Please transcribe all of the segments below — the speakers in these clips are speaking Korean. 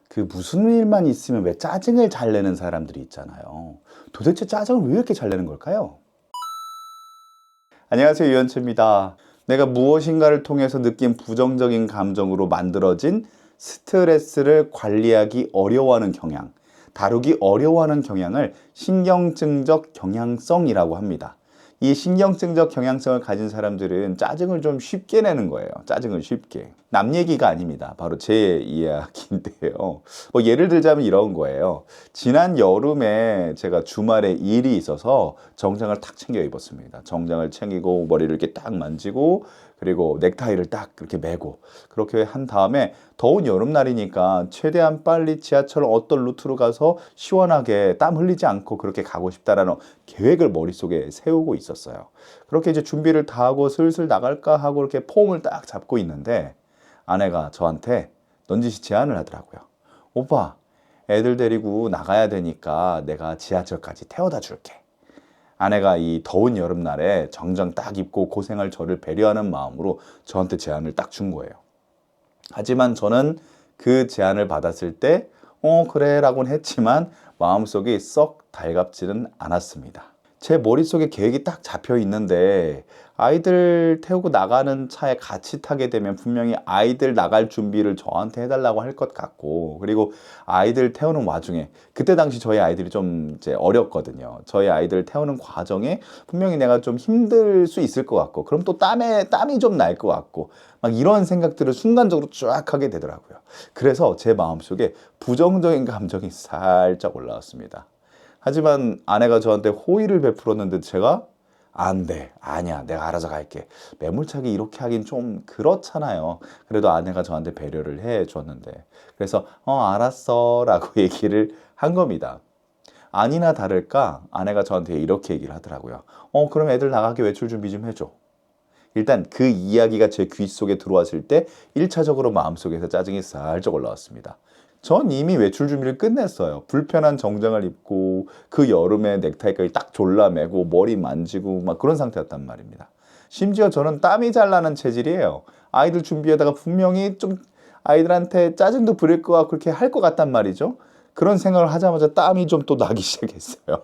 그 무슨 일만 있으면 왜 짜증을 잘 내는 사람들이 있잖아요. 도대체 짜증을 왜 이렇게 잘 내는 걸까요? 안녕하세요, 유현철입니다. 내가 무엇인가를 통해서 느낀 부정적인 감정으로 만들어진 스트레스를 관리하기 어려워하는 경향, 다루기 어려워하는 경향을 신경증적 경향성이라고 합니다. 이 신경증적 경향성을 가진 사람들은 짜증을 좀 쉽게 내는 거예요. 짜증을 쉽게. 남 얘기가 아닙니다. 바로 제 이야기인데요. 뭐 예를 들자면 이런 거예요. 지난 여름에 제가 주말에 일이 있어서 정장을 탁 챙겨 입었습니다. 정장을 챙기고 머리를 이렇게 딱 만지고 그리고 넥타이를 딱 이렇게 매고 그렇게 한 다음에 더운 여름날이니까 최대한 빨리 지하철 어떤 루트로 가서 시원하게 땀 흘리지 않고 그렇게 가고 싶다라는 계획을 머릿속에 세우고 있었어요. 그렇게 이제 준비를 다 하고 슬슬 나갈까 하고 이렇게 폼을 딱 잡고 있는데 아내가 저한테 넌지시 제안을 하더라고요. 오빠, 애들 데리고 나가야 되니까 내가 지하철까지 태워다 줄게. 아내가 이 더운 여름날에 정장 딱 입고 고생할 저를 배려하는 마음으로 저한테 제안을 딱 준 거예요. 하지만 저는 그 제안을 받았을 때, 그래 라고는 했지만 마음속이 썩 달갑지는 않았습니다. 제 머릿속에 계획이 딱 잡혀 있는데 아이들 태우고 나가는 차에 같이 타게 되면 분명히 아이들 나갈 준비를 저한테 해달라고 할 것 같고, 그리고 아이들 태우는 와중에 그때 당시 저희 아이들이 좀 이제 어렸거든요. 저희 아이들 태우는 과정에 분명히 내가 좀 힘들 수 있을 것 같고, 그럼 또 땀이 좀 날 것 같고, 막 이런 생각들을 순간적으로 쫙 하게 되더라고요. 그래서 제 마음속에 부정적인 감정이 살짝 올라왔습니다. 하지만 아내가 저한테 호의를 베풀었는데 제가 안 돼. 아니야. 내가 알아서 갈게. 매몰차게 이렇게 하긴 좀 그렇잖아요. 그래도 아내가 저한테 배려를 해 줬는데. 그래서 알았어 라고 얘기를 한 겁니다. 아니나 다를까 아내가 저한테 이렇게 얘기를 하더라고요. 그럼 애들 나가게 외출 준비 좀 해줘. 일단 그 이야기가 제 귀 속에 들어왔을 때 1차적으로 마음속에서 짜증이 살짝 올라왔습니다. 전 이미 외출 준비를 끝냈어요. 불편한 정장을 입고 그 여름에 넥타이까지 딱 졸라매고 머리 만지고 막 그런 상태였단 말입니다. 심지어 저는 땀이 잘 나는 체질이에요. 아이들 준비하다가 분명히 좀 아이들한테 짜증도 부릴 것 같고 그렇게 할 것 같단 말이죠. 그런 생각을 하자마자 땀이 좀 또 나기 시작했어요.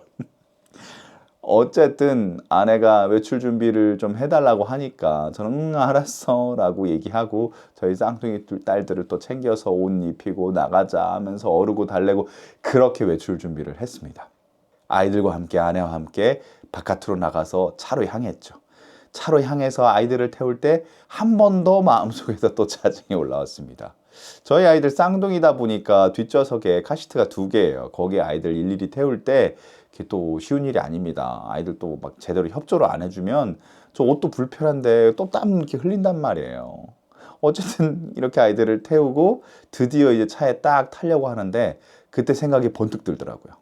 어쨌든 아내가 외출 준비를 좀 해달라고 하니까 저는 알았어 라고 얘기하고 저희 쌍둥이 딸들을 또 챙겨서 옷 입히고 나가자 하면서 어르고 달래고 그렇게 외출 준비를 했습니다. 아이들과 함께 아내와 함께 바깥으로 나가서 차로 향했죠. 차로 향해서 아이들을 태울 때 한 번 더 마음속에서 또 짜증이 올라왔습니다. 저희 아이들 쌍둥이다 보니까 뒷좌석에 카시트가 2개예요. 거기에 아이들 일일이 태울 때 그게 또 쉬운 일이 아닙니다. 아이들 또 막 제대로 협조를 안 해주면 저 옷도 불편한데 또 땀 이렇게 흘린단 말이에요. 어쨌든 이렇게 아이들을 태우고 드디어 이제 차에 딱 타려고 하는데 그때 생각이 번뜩 들더라고요.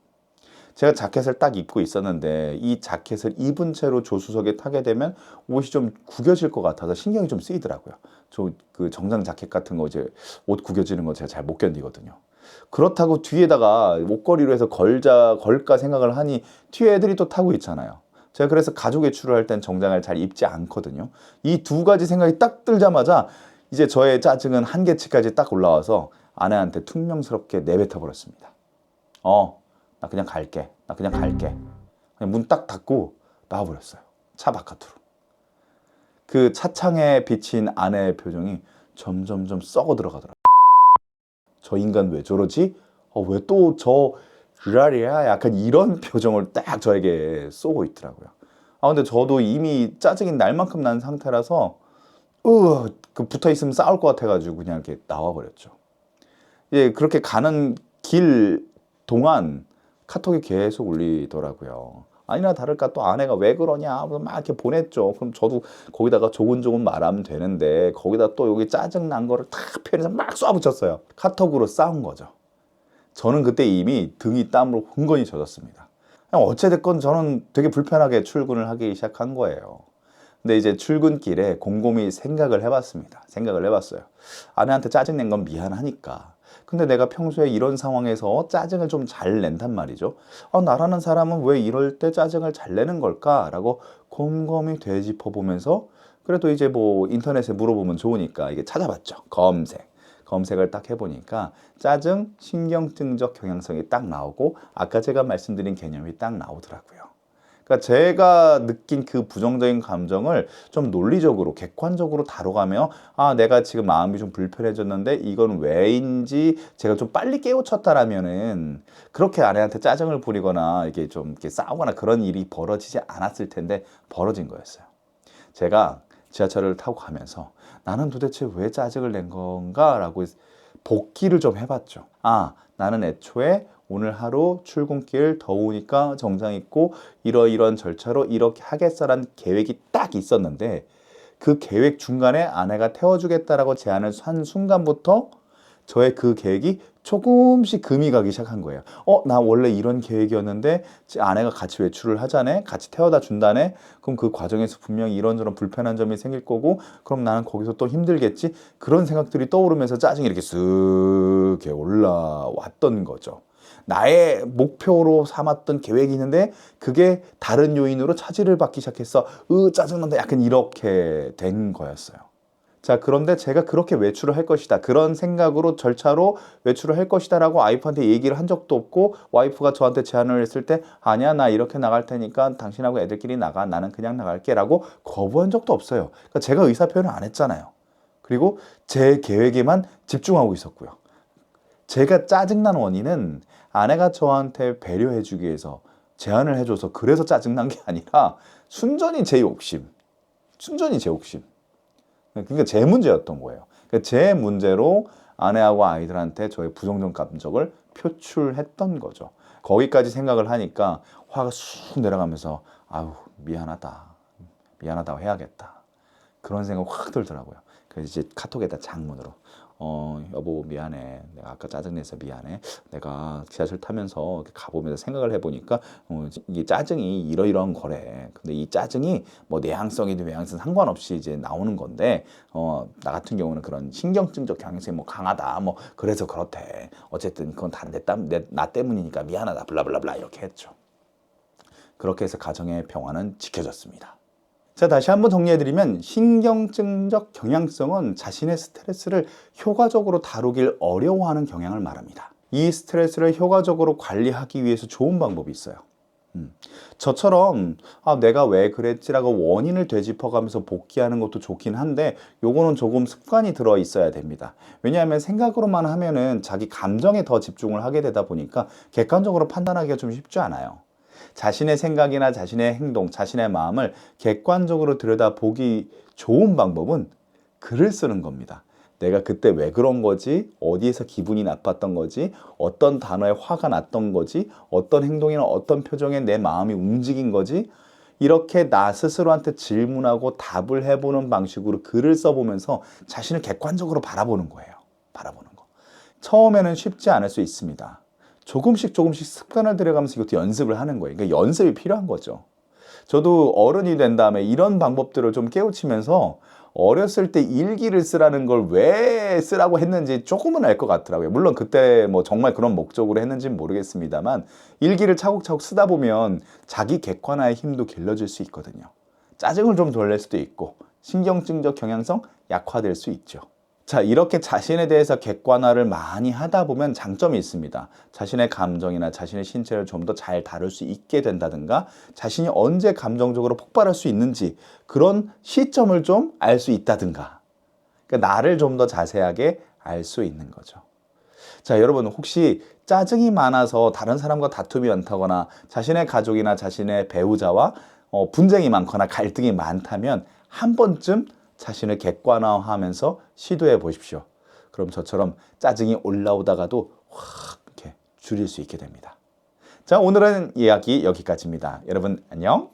제가 자켓을 딱 입고 있었는데 이 자켓을 입은 채로 조수석에 타게 되면 옷이 좀 구겨질 것 같아서 신경이 좀 쓰이더라고요. 저 그 정장 자켓 같은 거 이제 옷 구겨지는 거 제가 잘 못 견디거든요. 그렇다고 뒤에다가 목걸이로 해서 걸까 생각을 하니 뒤에 애들이 또 타고 있잖아요. 제가 그래서 가족 외출을 할 땐 정장을 잘 입지 않거든요. 이 두 가지 생각이 딱 들자마자 이제 저의 짜증은 한계치까지 딱 올라와서 아내한테 퉁명스럽게 내뱉어 버렸습니다. 나 그냥 갈게. 나 그냥 갈게. 그냥 문 딱 닫고 나와버렸어요. 차 바깥으로. 그 차창에 비친 아내의 표정이 점점점 썩어 들어가더라고요. 저 인간 왜 저러지? 왜 또 저 르라리야? 약간 이런 표정을 딱 저에게 쏘고 있더라고요. 근데 저도 이미 짜증이 날 만큼 난 상태라서 그 붙어 있으면 싸울 것 같아가지고 그냥 이렇게 나와버렸죠. 예, 그렇게 가는 길 동안 카톡이 계속 울리더라고요. 아니나 다를까 또 아내가 왜 그러냐 막 이렇게 보냈죠. 그럼 저도 거기다가 조곤조곤 말하면 되는데 거기다 또 여기 짜증 난 거를 탁 표현해서 막 쏴붙였어요. 카톡으로 싸운 거죠. 저는 그때 이미 등이 땀으로 흥건히 젖었습니다. 어찌됐건 저는 되게 불편하게 출근을 하기 시작한 거예요. 근데 이제 출근길에 곰곰이 생각을 해봤습니다. 생각을 해봤어요. 아내한테 짜증낸 건 미안하니까. 근데 내가 평소에 이런 상황에서 짜증을 좀 잘 낸단 말이죠. 나라는 사람은 왜 이럴 때 짜증을 잘 내는 걸까? 라고 곰곰이 되짚어 보면서 그래도 이제 뭐 인터넷에 물어보면 좋으니까 이게 찾아봤죠. 검색. 검색을 딱 해보니까 짜증, 신경증적 경향성이 딱 나오고 아까 제가 말씀드린 개념이 딱 나오더라고요. 그러니까 제가 느낀 그 부정적인 감정을 좀 논리적으로 객관적으로 다뤄가며 내가 지금 마음이 좀 불편해졌는데 이건 왜인지 제가 좀 빨리 깨우쳤다라면은 그렇게 아내한테 짜증을 부리거나 이게 좀 이렇게 싸우거나 그런 일이 벌어지지 않았을 텐데 벌어진 거였어요. 제가 지하철을 타고 가면서 나는 도대체 왜 짜증을 낸 건가 라고 복기를 좀 해봤죠. 나는 애초에 오늘 하루 출근길 더우니까 정장 입고 이러이러한 절차로 이렇게 하겠어라는 계획이 딱 있었는데 그 계획 중간에 아내가 태워주겠다라고 제안을 한 순간부터 저의 그 계획이 조금씩 금이 가기 시작한 거예요. 나 원래 이런 계획이었는데 아내가 같이 외출을 하자네, 같이 태워다 준다네. 그럼 그 과정에서 분명히 이런저런 불편한 점이 생길 거고, 그럼 나는 거기서 또 힘들겠지. 그런 생각들이 떠오르면서 짜증이 이렇게 쓱 이렇게 올라왔던 거죠. 나의 목표로 삼았던 계획이 있는데 그게 다른 요인으로 차질을 받기 시작했어. 짜증난다. 약간 이렇게 된 거였어요. 자, 그런데 제가 그렇게 외출을 할 것이다. 그런 생각으로 절차로 외출을 할 것이다 라고 와이프한테 얘기를 한 적도 없고 와이프가 저한테 제안을 했을 때 아니야, 나 이렇게 나갈 테니까 당신하고 애들끼리 나가. 나는 그냥 나갈게 라고 거부한 적도 없어요. 그러니까 제가 의사표현을 안 했잖아요. 그리고 제 계획에만 집중하고 있었고요. 제가 짜증난 원인은 아내가 저한테 배려해주기 위해서 제안을 해줘서 그래서 짜증난 게 아니라 순전히 제 욕심. 그러니까 제 문제였던 거예요. 그러니까 제 문제로 아내하고 아이들한테 저의 부정적 감정을 표출했던 거죠. 거기까지 생각을 하니까 화가 쑥 내려가면서 미안하다고 해야겠다. 그런 생각 확 들더라고요. 그래서 이제 카톡에다 장문으로 여보 미안해. 내가 아까 짜증내서 미안해. 내가 지하철 타면서 가보면서 생각을 해보니까 이게 짜증이 이러이러한 거래. 근데 이 짜증이 뭐 내향성이든 외향성 상관없이 이제 나오는 건데 나 같은 경우는 그런 신경증적 경향성이 뭐 강하다. 뭐 그래서 그렇대. 어쨌든 그건 다 나 때문이니까 미안하다. 블라블라블라 이렇게 했죠. 그렇게 해서 가정의 평화는 지켜졌습니다. 자, 다시 한번 정리해드리면 신경증적 경향성은 자신의 스트레스를 효과적으로 다루길 어려워하는 경향을 말합니다. 이 스트레스를 효과적으로 관리하기 위해서 좋은 방법이 있어요. 저처럼 내가 왜 그랬지라고 원인을 되짚어가면서 복귀하는 것도 좋긴 한데 요거는 조금 습관이 들어 있어야 됩니다. 왜냐하면 생각으로만 하면은 자기 감정에 더 집중을 하게 되다 보니까 객관적으로 판단하기가 좀 쉽지 않아요. 자신의 생각이나 자신의 행동, 자신의 마음을 객관적으로 들여다보기 좋은 방법은 글을 쓰는 겁니다. 내가 그때 왜 그런 거지? 어디에서 기분이 나빴던 거지? 어떤 단어에 화가 났던 거지? 어떤 행동이나 어떤 표정에 내 마음이 움직인 거지? 이렇게 나 스스로한테 질문하고 답을 해보는 방식으로 글을 써보면서 자신을 객관적으로 바라보는 거예요. 바라보는 거. 처음에는 쉽지 않을 수 있습니다. 조금씩 습관을 들여가면서 이것도 연습을 하는 거예요. 그러니까 연습이 필요한 거죠. 저도 어른이 된 다음에 이런 방법들을 좀 깨우치면서 어렸을 때 일기를 쓰라는 걸 왜 쓰라고 했는지 조금은 알 것 같더라고요. 물론 그때 뭐 정말 그런 목적으로 했는지는 모르겠습니다만 일기를 차곡차곡 쓰다 보면 자기 객관화의 힘도 길러질 수 있거든요. 짜증을 좀 덜 낼 수도 있고 신경증적 경향성 약화될 수 있죠. 자, 이렇게 자신에 대해서 객관화를 많이 하다 보면 장점이 있습니다. 자신의 감정이나 자신의 신체를 좀 더 잘 다룰 수 있게 된다든가 자신이 언제 감정적으로 폭발할 수 있는지 그런 시점을 좀 알 수 있다든가 그러니까 나를 좀 더 자세하게 알 수 있는 거죠. 자, 여러분 혹시 짜증이 많아서 다른 사람과 다툼이 많다거나 자신의 가족이나 자신의 배우자와 분쟁이 많거나 갈등이 많다면 한 번쯤 자신을 객관화하면서 시도해 보십시오. 그럼 저처럼 짜증이 올라오다가도 확 이렇게 줄일 수 있게 됩니다. 자, 오늘은 이야기 여기까지입니다. 여러분 안녕.